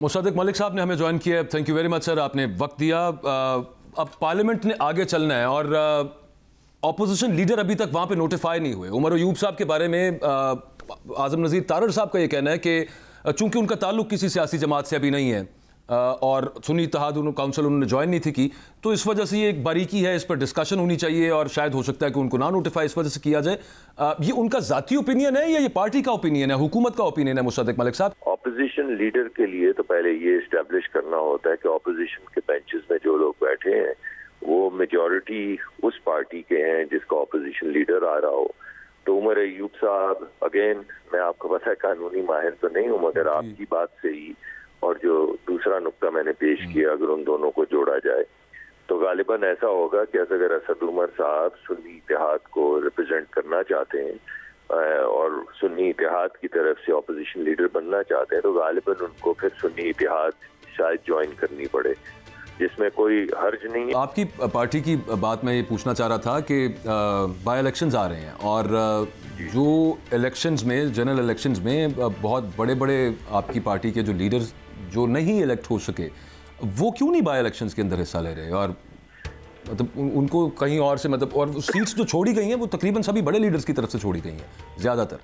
मुशद्दिक मलिक साहब ने हमें ज्वाइन किया है। Thank you very much sir, आपने वक्त दिया। अब पार्लियामेंट ने आगे चलना है और ऑपोजिशन लीडर अभी तक वहाँ पे नोटिफाई नहीं हुए। उमर अयूब साहब के बारे में आज़म नज़ीर तारड़ साहब का ये कहना है कि चूंकि उनका ताल्लुक किसी सियासी जमात से अभी नहीं है और सुन्नी इत्तेहाद काउंसिल उन्होंने ज्वाइन नहीं थी की, तो इस वजह से ये एक बारीकी है, इस पर डिस्कशन होनी चाहिए और शायद हो सकता है कि उनको ना नोटिफाई इस वजह से किया जाए। ये उनका ज़ाती ओपिनियन है या ये पार्टी का ओपिनियन है, हुकूमत का ओपिनियन है? मुशद्दिक मलिक साहब, ऑपोजिशन लीडर के लिए तो पहले ये इस्टेब्लिश करना होता है कि ऑपोजिशन के बेंचेस में जो लोग बैठे हैं वो मेजॉरिटी उस पार्टी के हैं जिसका ऑपोजिशन लीडर आ रहा हो। तो उमर अयूब साहब, अगेन मैं आपको पता है कानूनी माहिर तो नहीं हूँ, मगर आपकी बात से ही और जो दूसरा नुक्ता मैंने पेश किया, अगर उन दोनों को जोड़ा जाए तो गालिबन ऐसा होगा कि अगर असद उमर साहब सुन्नी इत्तेहाद को रिप्रेजेंट करना चाहते हैं और सुन्नी इत्तेहाद की तरफ से ऑपोजिशन लीडर बनना चाहते हैं तो गालिबन उनको फिर सुन्नी इत्तेहाद शायद ज्वाइन करनी पड़े, जिसमें कोई हर्ज नहीं है। आपकी पार्टी की बात मैं ये पूछना चाह रहा था कि बाय इलेक्शंस आ रहे हैं और जो इलेक्शंस में, जनरल इलेक्शंस में बहुत बड़े बड़े आपकी पार्टी के जो लीडर्स जो नहीं इलेक्ट हो सके, वो क्यों नहीं बाय इलेक्शंस के अंदर हिस्सा ले रहे? और मतलब उनको कहीं और से मतलब, और सीट्स जो छोड़ी गई हैं वो तकरीबन सभी बड़े लीडर्स की तरफ से छोड़ी गई हैं ज़्यादातर।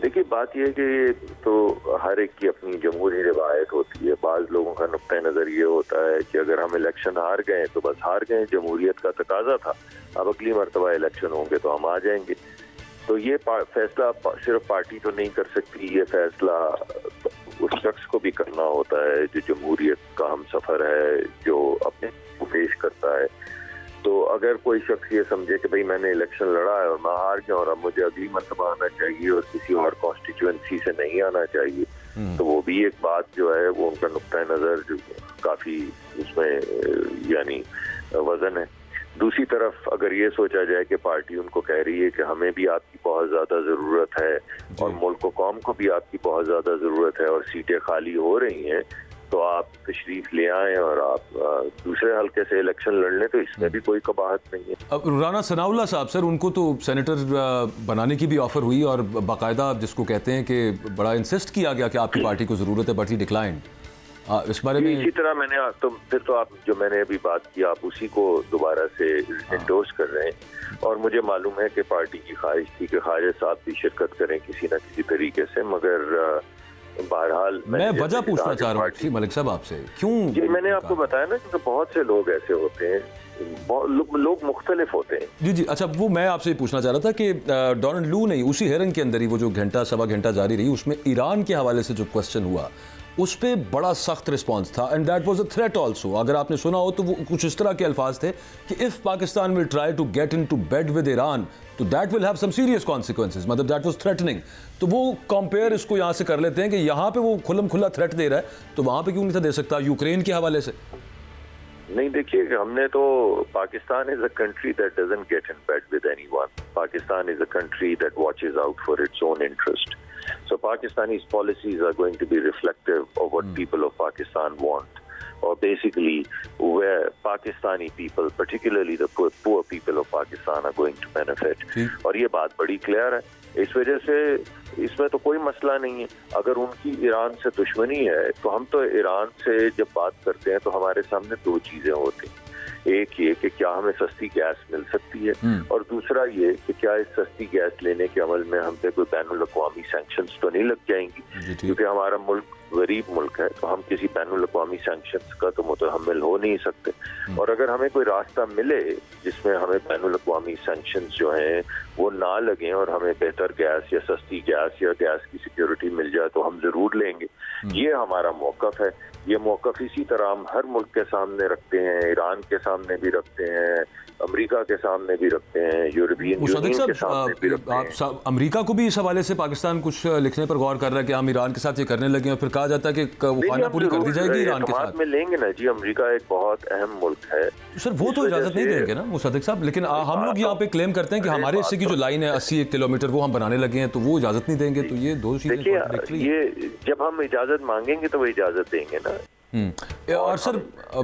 देखिए, बात यह है कि तो हर एक की अपनी जमहूरी रिवायत होती है। बाज़ लोगों का नुक्ता नज़र ये होता है कि अगर हम इलेक्शन हार गए तो बस हार गए, जमहूरियत का तकाजा था, अब अगली मरतबा इलेक्शन होंगे तो हम आ जाएंगे। तो ये फैसला सिर्फ पार्टी तो नहीं कर सकती, ये फैसला उस शख्स को भी करना होता है जो जमहूरियत का हम सफ़र है, जो अपने को पेश करता है। तो अगर कोई शख्स ये समझे कि भाई मैंने इलेक्शन लड़ा है और मैं हार गया और अब मुझे अगली मरतबा आना चाहिए और किसी और कॉन्स्टिट्यूएंसी से नहीं आना चाहिए, तो वो भी एक बात जो है वो उनका नुक्ता नज़र जो काफ़ी उसमें यानी वजन है। दूसरी तरफ अगर ये सोचा जाए कि पार्टी उनको कह रही है कि हमें भी आपकी बहुत ज़्यादा ज़रूरत है और मुल्क को कौम को भी आपकी बहुत ज़्यादा ज़रूरत है और सीटें खाली हो रही हैं, तो आप तशरीफ ले आएँ और आप दूसरे हल्के से इलेक्शन लड़ लें, तो इसमें भी कोई कबाहत नहीं है। अब राना सनाउल्लाह साहब, सर उनको तो सेनेटर बनाने की भी ऑफर हुई और बाकायदा जिसको कहते हैं कि बड़ा इंसिस्ट किया गया कि आपकी पार्टी को ज़रूरत है, बट ही डिक्लाइंड। इस बारे में इसी तरह मैंने तो फिर तो आप जो मैंने अभी बात की आप उसी को दोबारा से इंडोर्स कर रहे हैं और मुझे मालूम है कि पार्टी की ख्वाहिश थी कि ख्वाजा साहब भी शिरकत करें किसी न किसी तरीके से, मगर बहरहाल मैं वजह पूछना चाह रहा हूँ मलिक साहब आपसे, क्यों? जी, मैंने आपको बताया ना कि बहुत से लोग ऐसे होते हैं, लोग मुख्तलिफ होते हैं। जी जी, अच्छा, वो मैं आपसे पूछना चाह रहा था कि डोनाल्ड लू ने उसी हेयरिंग के अंदर ही वो जो घंटा सवा घंटा जारी रही उसमें ईरान के हवाले से जो क्वेश्चन हुआ उस पर बड़ा सख्त रिस्पांस था and that was a threat also. अगर आपने सुना हो तो वो कुछ इस तरह के अल्फाज थे कि if Pakistan will try to get into bed with Iran तो that will have some serious consequences, मतलब दैट वाज थ्रेटनिंग। तो वो कंपेयर इसको यहाँ से कर लेते हैं कि यहाँ पे वो खुल्लम खुल्ला थ्रेट दे रहा है तो वहाँ पे क्यों नहीं था दे सकता यूक्रेन के हवाले से? नहीं, देखिए, हमने तो Pakistan is a country that doesn't get in bed with anyone. Pakistan is a country that watches out for its own interest. So Pakistani's policies are going to be reflective of what people of Pakistan want, or basically where Pakistani people, particularly the poor people of Pakistan, are going to benefit. और ये बात बड़ी clear है, इस वजह से इसमें तो कोई मसला नहीं है। अगर उनकी ईरान से दुश्मनी है तो हम तो ईरान से जब बात करते हैं तो हमारे सामने दो चीजें होती हैं, एक ये कि क्या हमें सस्ती गैस मिल सकती है और दूसरा ये कि क्या इस सस्ती गैस लेने के अमल में हम पे कोई बैनुल-अक़वामी सैंक्शंस तो नहीं लग जाएंगी, क्योंकि हमारा मुल्क गरीब मुल्क है तो हम किसी बैनुल-अक़वामी सैंक्शंस का तो मुतहम्मिल हो नहीं सकते। और अगर हमें कोई रास्ता मिले जिसमें हमें बैनुल-अक़वामी सैंक्शंस जो हैं वो ना लगें और हमें बेहतर गैस या सस्ती गैस या गैस की सिक्योरिटी मिल जाए तो हम जरूर लेंगे। ये हमारा मौक़िफ़ है। ये मौक़िफ़ इसी तरह हम हर मुल्क के सामने रखते हैं, ईरान के सामने भी रखते हैं, अमेरिका के सामने भी रखते हैं, यूरोपियन यूनियन के सामने भी रखते हैं। अमेरिका को भी इस हवाले से पाकिस्तान कुछ लिखने पर गौर कर रहा है कि हम ईरान के साथ ये करने लगे और फिर कहा जाता है कि खाना पूरी कर दी जाएगी ईरान के साथ में लेंगे ना जी। अमेरिका एक बहुत अहम मुल्क है सर, वो तो इजाजत नहीं देंगे ना मुशद्दिक साहब, लेकिन हम लोग यहाँ पे क्लेम करते हैं कि हमारे हिस्से की जो लाइन है 80 किलोमीटर वो हम बनाने लगे हैं तो वो इजाजत नहीं देंगे। तो ये दो चीजें देखिए, ये जब हम इजाजत मांगेंगे तो वो इजाजत देंगे ना। और सर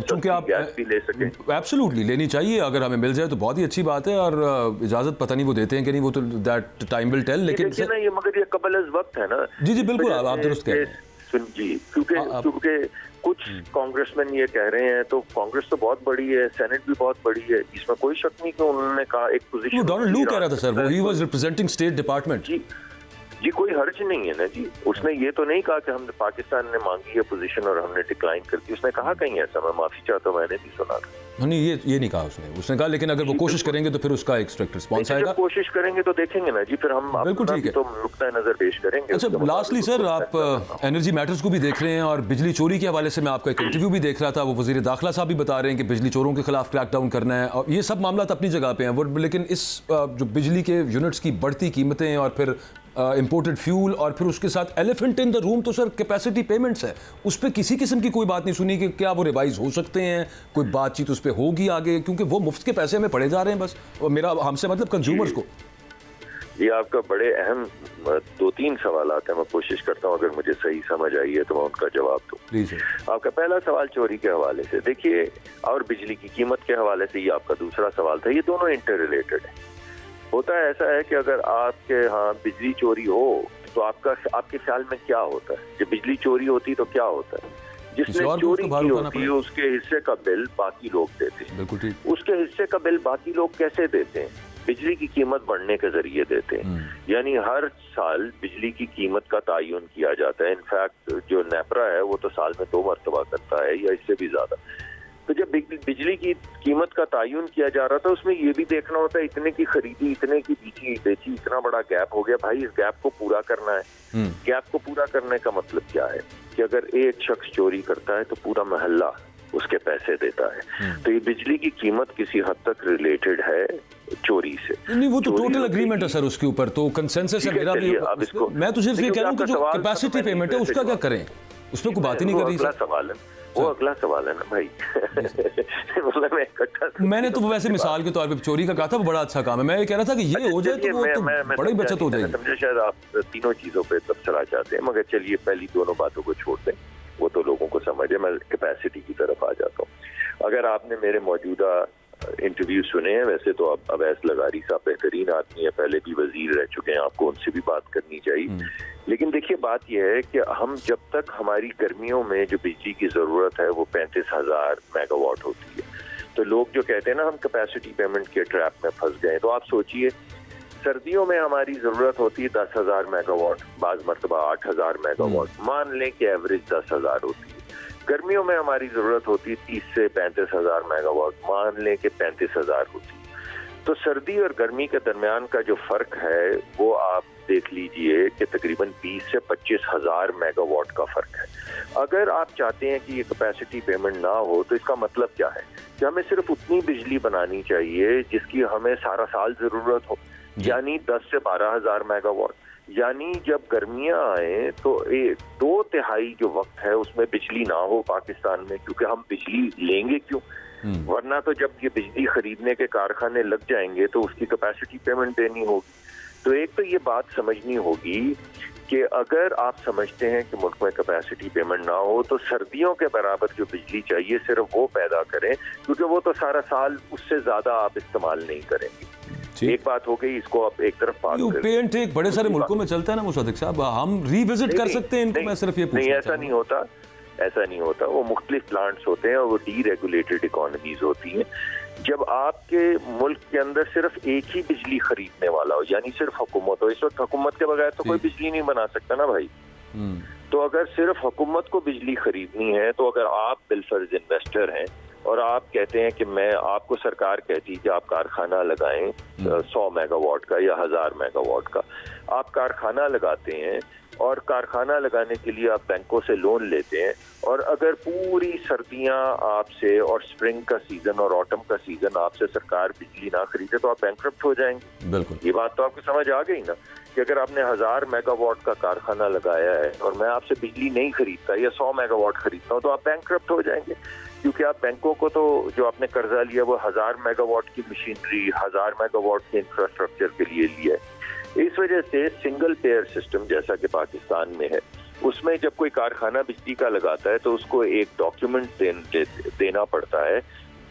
चूंकि आप एब्सोल्युटली लेनी चाहिए, अगर हमें मिल जाए तो बहुत ही अच्छी बात है, और इजाजत पता नहीं वो देते हैं कि नहीं, वो तो दैट टाइम विल टेल। लेकिन ये मगर ये कबल अज़ वक्त है ना। जी जी बिल्कुल, आप दुरुस्त कह रहे हैं। सुन जी, क्योंकि कुछ कांग्रेसमैन ये कह रहे हैं, तो कांग्रेस तो बहुत बड़ी है, सेनेट भी बहुत बड़ी है, इसमें कोई शक नहीं कि उन्होंने कहा एक पोजीशन। डोनाल्ड लू कह रहा था सर, वो ही वाज रिप्रेजेंटिंग स्टेट डिपार्टमेंट। जी कोई हर्ज नहीं है ना जी, उसने ये तो नहीं कहा कि हमने पाकिस्तान ने मांगी है पोजीशन और हमने डिक्लाइन कर दी, उसने कहा कहीं ऐसा, मैं माफी चाहता हूँ, मैंने भी सुना था। नहीं, ये नहीं कहा उसने कहा लेकिन अगर वो कोशिश करेंगे तो फिर उसका एक स्ट्रिक्ट रिस्पांस आएगा। कोशिश करेंगे तो देखेंगे ना जी, फिर हम बिल्कुल ठीक है, तो नुक्ता नजर पेश करेंगे। अच्छा, लास्टली सर, आप एनर्जी मैटर्स को भी देख रहे हैं और बिजली चोरी के हवाले से मैं आपका एक इंटरव्यू भी देख रहा था, वो वजीर दाखिला साहब भी बता रहे हैं कि बिजली चोरों के खिलाफ क्रैकडाउन करना है, और ये सब मामला अपनी जगह पे हैं वो, लेकिन इस जो बिजली के यूनिट्स की बढ़ती कीमतें और फिर इंपोर्टेड फ्यूल और फिर उसके साथ एलिफेंट इन द रूम तो सर कैपेसिटी पेमेंट्स है, उस पर किसी किस्म की कोई बात नहीं सुनी कि क्या वो रिवाइज हो सकते हैं, कोई बातचीत उस पर होगी आगे, क्योंकि वो मुफ्त के पैसे हमें पड़े जा रहे हैं बस, और मेरा हमसे मतलब कंज्यूमर्स को। ये आपका बड़े अहम 2-3 सवाल हैं, मैं कोशिश करता हूँ अगर मुझे सही समझ आई है तो मैं उनका जवाब दूँ। प्लीज। आपका पहला सवाल चोरी के हवाले से, देखिए, और बिजली की कीमत के हवाले से ये आपका दूसरा सवाल था, ये दोनों इंटर रिलेटेड है। होता है ऐसा है कि अगर आपके यहाँ बिजली चोरी हो तो आपके ख्याल में क्या होता है, जब बिजली चोरी होती तो क्या होता है? जिसने चोरी की होती है उसके हिस्से का बिल बाकी लोग देते हैं। बिल्कुल ठीक। उसके हिस्से का बिल बाकी लोग कैसे देते हैं? बिजली की कीमत बढ़ने के जरिए देते हैं। यानी हर साल बिजली की कीमत का तायुन किया जाता है। इनफैक्ट जो नेपरा है वो तो साल में 2 मरतबा करता है या इससे भी ज्यादा। तो जब बिजली की कीमत का तायुन किया जा रहा था, उसमें ये भी देखना होता है इतने की खरीदी, इतने की बेची, इतना बड़ा गैप हो गया, भाई इस गैप को पूरा करना है। गैप को पूरा करने का मतलब क्या है कि अगर एक शख्स चोरी करता है तो पूरा मोहल्ला उसके पैसे देता है। तो ये बिजली की कीमत किसी हद तक रिलेटेड है चोरी से। नहीं, वो तो टोटल एग्रीमेंट है सर, उसके ऊपर तो कंसेंसस है मेरा भी। मैं तो सिर्फ ये कह रहा हूँ कि जो कैपेसिटी पेमेंट है उसका क्या करें, उस पर कोई बात ही नहीं कर रही। अगला सवाल है वो, अगला सवाल है ना भाई। मतलब मैं इकट्ठा, मैंने तो वैसे मिसाल के तौर पे चोरी का कहा था, वो बड़ा अच्छा काम है। मैं ये कह रहा था कि ये हो जाए तो वो तो बड़ी बचत हो जाएगी। समझे, शायद आप तीनों चीजों पे तबसरा चाहते हैं, मगर चलिए पहली दोनों बातों को छोड़ दें, वो तो लोगों को समझे। मैं कैपेसिटी की तरफ आ जाता हूँ। अगर आपने मेरे मौजूदा इंटरव्यू सुने हैं, वैसे तो अब अवैस लगारी साहब बेहतरीन आदमी है, पहले भी वजीर रह चुके हैं, आपको उनसे भी बात करनी चाहिए। लेकिन देखिए बात यह है कि हम जब तक हमारी गर्मियों में जो बिजली की जरूरत है वो 35,000 मेगावाट होती है, तो लोग जो कहते हैं ना हम कैपेसिटी पेमेंट के ट्रैप में फंस गए, तो आप सोचिए सर्दियों में हमारी जरूरत होती है 10,000 मेगावाट, बाज मरतबा 8,000 मेगावाट, मान लें कि एवरेज 10,000 होती है। गर्मियों में हमारी जरूरत होती है 30 से 35,000 मेगावाट, मान लें कि 35,000 होती है। तो सर्दी और गर्मी के दरमियान का जो फर्क है वो आप देख लीजिए कि तकरीबन 20 से 25,000 मेगावाट का फर्क है। अगर आप चाहते हैं कि ये कैपेसिटी पेमेंट ना हो तो इसका मतलब क्या है कि हमें सिर्फ उतनी बिजली बनानी चाहिए जिसकी हमें सारा साल जरूरत हो, यानी 10 से 12,000 मेगावाट। यानी जब गर्मियां आए तो 2/3 जो वक्त है उसमें बिजली ना हो पाकिस्तान में, क्योंकि हम बिजली लेंगे क्यों? वरना तो जब ये बिजली खरीदने के कारखाने लग जाएंगे तो उसकी कैपेसिटी पेमेंट देनी होगी। तो एक तो ये बात समझनी होगी कि अगर आप समझते हैं कि मुल्क में कैपेसिटी पेमेंट ना हो तो सर्दियों के बराबर जो बिजली चाहिए सिर्फ वो पैदा करें, क्योंकि वो तो सारा साल उससे ज्यादा आप इस्तेमाल नहीं करेंगे। एक बात हो गई, इसको आप एक तरफ पेंट एक बड़े सारे मुल्कों में चलता है ना मुसद्दिक साहब, हम रिविजिट कर सकते हैं इनको। मैं सिर्फ ये नहीं, ऐसा नहीं होता, ऐसा नहीं होता। वो मुख्तलिफ प्लांट्स होते हैं और वो डीरेगुलेटेड इकोनॉमीज होती हैं। जब आपके मुल्क के अंदर सिर्फ एक ही बिजली खरीदने वाला हो, यानी सिर्फ हुकूमत हो, इस वक्त हुकूमत के बगैर तो कोई बिजली नहीं बना सकता ना भाई। तो अगर सिर्फ हुकूमत को बिजली खरीदनी है, तो अगर आप बिलफर्ज इन्वेस्टर हैं और आप कहते हैं कि मैं आपको सरकार कहती है कि आप कारखाना लगाएं 100 मेगावाट का या 1000 मेगावाट का, आप कारखाना लगाते हैं और कारखाना लगाने के लिए आप बैंकों से लोन लेते हैं, और अगर पूरी सर्दियां आपसे और स्प्रिंग का सीजन और ऑटम का सीजन आपसे सरकार बिजली ना खरीदे तो आप बैंकरप्ट हो जाएंगे। बिल्कुल, ये बात तो आपको समझ आ गई ना कि अगर आपने 1000 मेगावाट का कारखाना लगाया है और मैं आपसे बिजली नहीं खरीदता या 100 मेगावाट खरीदता हूँ तो आप बैंकरप्ट हो जाएंगे, क्योंकि आप बैंकों को तो जो आपने कर्जा लिया वो 1000 मेगावाट की मशीनरी, 1000 मेगावाट के इंफ्रास्ट्रक्चर के लिए लिया है। इस वजह से सिंगल पेयर सिस्टम जैसा कि पाकिस्तान में है, उसमें जब कोई कारखाना बिजली का लगाता है तो उसको एक डॉक्यूमेंट देना पड़ता है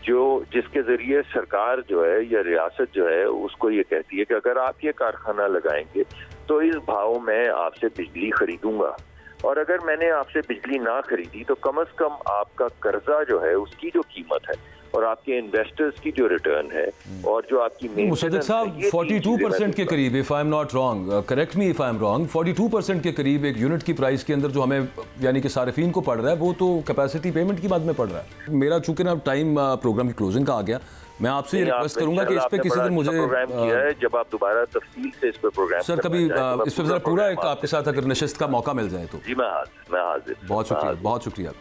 जिसके जरिए सरकार जो है या रियासत जो है उसको ये कहती है कि अगर आप ये कारखाना लगाएंगे तो इस भाव में आपसे बिजली खरीदूंगा। और अगर मैंने आपसे बिजली ना खरीदी तो कम से कम आपका कर्जा जो है उसकी जो कीमत है और आपके इन्वेस्टर्स की जो रिटर्न है और जो आपकी मुसद्दिक साहब 42% के करीब, if I am not wrong, correct me if I am wrong, 42% के करीब एक यूनिट की प्राइस के अंदर जो हमें यानी कि सार्फिन को पड़ रहा है वो तो कैपेसिटी पेमेंट की बाद में पड़ रहा है। मेरा चूंकि ना टाइम प्रोग्राम की क्लोजिंग का आ गया, मैं आपसे ये रिक्वेस्ट करूंगा कि इस पे किसी दिन मुझे किया है जब आप दोबारा तफसील से इस पे प्रोग्राम सर कभी इस पे पूरा एक आपके साथ अगर नशिस्त का मौका मिल जाए तो। जी मैं हाजिर। बहुत शुक्रिया, बहुत शुक्रिया।